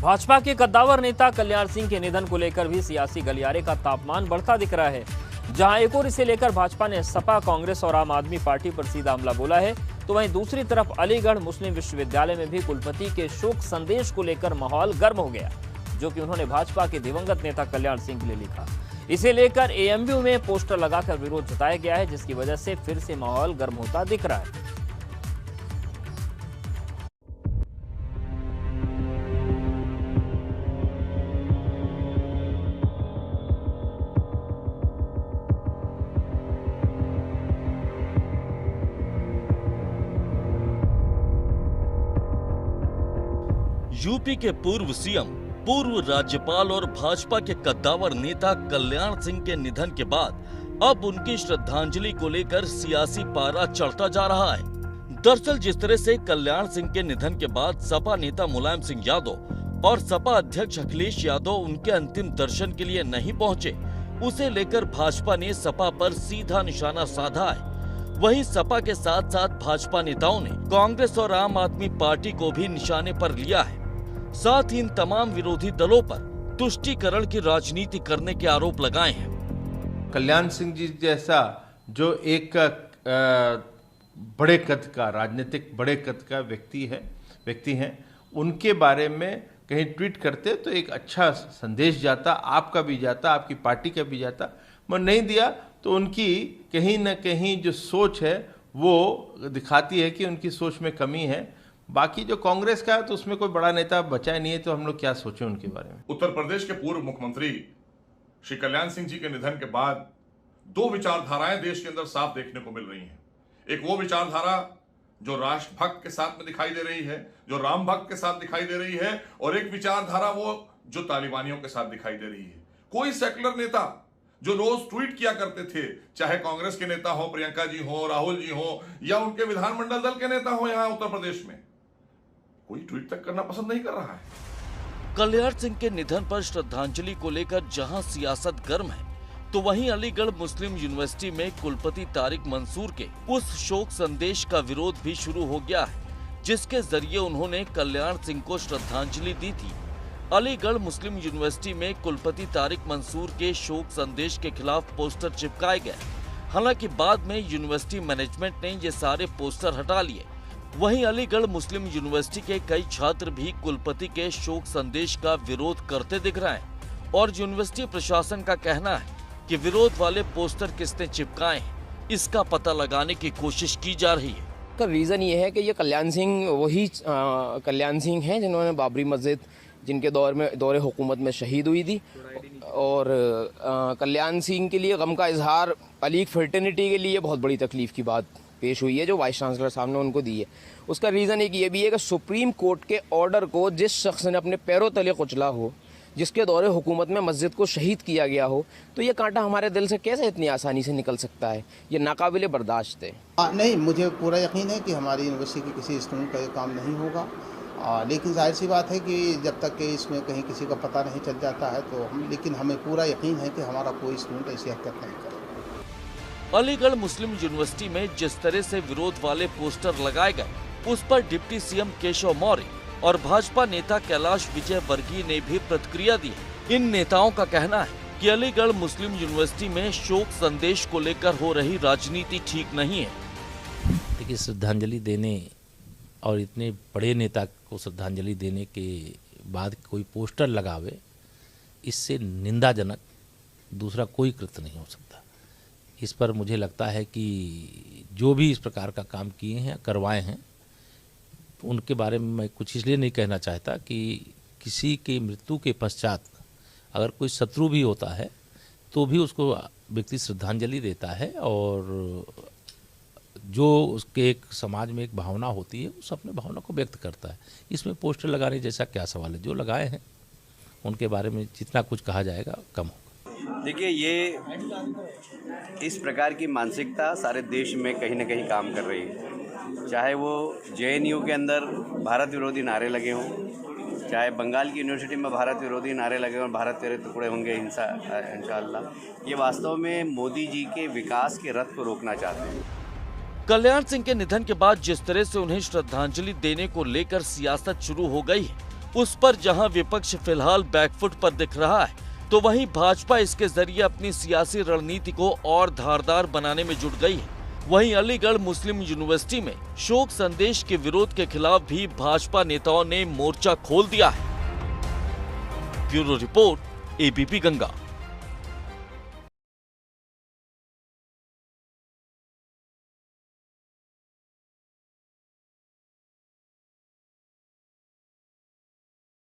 भाजपा के कद्दावर नेता कल्याण सिंह के निधन को लेकर भी सियासी गलियारे का तापमान बढ़ता दिख रहा है। जहां एक ओर इसे लेकर भाजपा ने सपा, कांग्रेस और आम आदमी पार्टी पर सीधा हमला बोला है, तो वहीं दूसरी तरफ अलीगढ़ मुस्लिम विश्वविद्यालय में भी कुलपति के शोक संदेश को लेकर माहौल गर्म हो गया, जो कि उन्होंने भाजपा के दिवंगत नेता कल्याण सिंह के लिए लिखा। इसे लेकर एएमयू में पोस्टर लगाकर विरोध जताया गया है, जिसकी वजह से फिर से माहौल गर्म होता दिख रहा है। यूपी के पूर्व सीएम, पूर्व राज्यपाल और भाजपा के कद्दावर नेता कल्याण सिंह के निधन के बाद अब उनकी श्रद्धांजलि को लेकर सियासी पारा चढ़ता जा रहा है। दरअसल जिस तरह से कल्याण सिंह के निधन के बाद सपा नेता मुलायम सिंह यादव और सपा अध्यक्ष अखिलेश यादव उनके अंतिम दर्शन के लिए नहीं पहुंचे, उसे लेकर भाजपा ने सपा पर सीधा निशाना साधा है। वहीं सपा के साथ साथ भाजपा नेताओं ने कांग्रेस और आम आदमी पार्टी को भी निशाने पर लिया है। साथ ही इन तमाम विरोधी दलों पर तुष्टीकरण की राजनीति करने के आरोप लगाए हैं। कल्याण सिंह जी जैसा जो एक बड़े कद का राजनीतिक बड़े कद का व्यक्ति हैं, उनके बारे में कहीं ट्वीट करते तो एक अच्छा संदेश जाता, आपका भी जाता, आपकी पार्टी का भी जाता। मगर नहीं दिया तो उनकी कहीं न कहीं जो सोच है वो दिखाती है कि उनकी सोच में कमी है। बाकी जो कांग्रेस का है तो उसमें कोई बड़ा नेता बचा नहीं है, तो हम लोग क्या सोचें उनके बारे में। उत्तर प्रदेश के पूर्व मुख्यमंत्री श्री कल्याण सिंह जी के निधन के बाद दो विचारधाराएं देश के अंदर साफ देखने को मिल रही हैं। एक वो विचारधारा जो राष्ट्रभक्त के साथ में दिखाई दे रही है, जो राम भक्त के साथ दिखाई दे रही है, और एक विचारधारा वो जो तालिबानियों के साथ दिखाई दे रही है। कोई सेकुलर नेता जो रोज ट्वीट किया करते थे, चाहे कांग्रेस के नेता हो, प्रियंका जी हो, राहुल जी हो, या उनके विधानमंडल दल के नेता हो यहां उत्तर प्रदेश में, कोई ट्वीट तक करना पसंद नहीं कर रहा है। कल्याण सिंह के निधन पर श्रद्धांजलि को लेकर जहां सियासत गर्म है, तो वहीं अलीगढ़ मुस्लिम यूनिवर्सिटी में कुलपति तारिक मंसूर के उस शोक संदेश का विरोध भी शुरू हो गया है, जिसके जरिए उन्होंने कल्याण सिंह को श्रद्धांजलि दी थी। अलीगढ़ मुस्लिम यूनिवर्सिटी में कुलपति तारिक मंसूर के शोक संदेश के खिलाफ पोस्टर चिपकाए गए। हालांकि बाद में यूनिवर्सिटी मैनेजमेंट ने ये सारे पोस्टर हटा लिए। वहीं अलीगढ़ मुस्लिम यूनिवर्सिटी के कई छात्र भी कुलपति के शोक संदेश का विरोध करते दिख रहे हैं, और यूनिवर्सिटी प्रशासन का कहना है कि विरोध वाले पोस्टर किसने चिपकाए हैं, इसका पता लगाने की कोशिश की जा रही है। का रीज़न ये है कि ये कल्याण सिंह वही कल्याण सिंह हैं जिन्होंने बाबरी मस्जिद, जिनके दौरे हुकूमत में शहीद हुई थी, और कल्याण सिंह के लिए गम का इजहार अलीग फ्रेटर्निटी के लिए बहुत बड़ी तकलीफ की बात पेश हुई है जो वाइस चांसलर साहब ने उनको दी है। उसका रीज़न एक ये भी है कि सुप्रीम कोर्ट के ऑर्डर को जिस शख्स ने अपने पैरों तले कुचला हो, जिसके दौरे हुकूमत में मस्जिद को शहीद किया गया हो, तो ये कांटा हमारे दिल से कैसे इतनी आसानी से निकल सकता है? ये नाकाबिले बर्दाश्त है। नहीं, मुझे पूरा यकीन है कि हमारी यूनिवर्सिटी के किसी स्टूडेंट का ये काम नहीं होगा, लेकिन जाहिर सी बात है कि जब तक कि इसमें कहीं किसी का पता नहीं चल जाता है तो लेकिन हमें पूरा यकीन है कि हमारा कोई स्टूडेंट ऐसी हरकत नहीं करेगा। अलीगढ़ मुस्लिम यूनिवर्सिटी में जिस तरह से विरोध वाले पोस्टर लगाए गए, उस पर डिप्टी सीएम केशव मौर्य और भाजपा नेता कैलाश विजयवर्गीय ने भी प्रतिक्रिया दी। इन नेताओं का कहना है कि अलीगढ़ मुस्लिम यूनिवर्सिटी में शोक संदेश को लेकर हो रही राजनीति ठीक नहीं है। देखिए, श्रद्धांजलि देने और इतने बड़े नेता को श्रद्धांजलि देने के बाद कोई पोस्टर लगावे, इससे निंदाजनक दूसरा कोई कृत्य नहीं हो सकता। इस पर मुझे लगता है कि जो भी इस प्रकार का काम किए हैं, करवाए हैं, उनके बारे में मैं कुछ इसलिए नहीं कहना चाहता कि किसी की मृत्यु के पश्चात अगर कोई शत्रु भी होता है तो भी उसको व्यक्ति श्रद्धांजलि देता है, और जो उसके एक समाज में एक भावना होती है उस अपने भावना को व्यक्त करता है। इसमें पोस्टर लगाने जैसा क्या सवाल है? जो लगाए हैं उनके बारे में जितना कुछ कहा जाएगा कम होगा। देखिए, ये इस प्रकार की मानसिकता सारे देश में कहीं ना कहीं काम कर रही है। चाहे वो जेएनयू के अंदर भारत विरोधी नारे लगे हों, चाहे बंगाल की यूनिवर्सिटी में भारत विरोधी नारे लगे हों, भारत तेरे टुकड़े होंगे हिंसा इंशाअल्लाह, ये वास्तव में मोदी जी के विकास के रथ को रोकना चाहते हैं। कल्याण सिंह के निधन के बाद जिस तरह से उन्हें श्रद्धांजलि देने को लेकर सियासत शुरू हो गई है, उस पर जहां विपक्ष फिलहाल बैकफुट पर दिख रहा है, तो वहीं भाजपा इसके जरिए अपनी सियासी रणनीति को और धारदार बनाने में जुट गई है। वहीं अलीगढ़ मुस्लिम यूनिवर्सिटी में शोक संदेश के विरोध के खिलाफ भी भाजपा नेताओं ने मोर्चा खोल दिया है। Bureau report, ABP Ganga.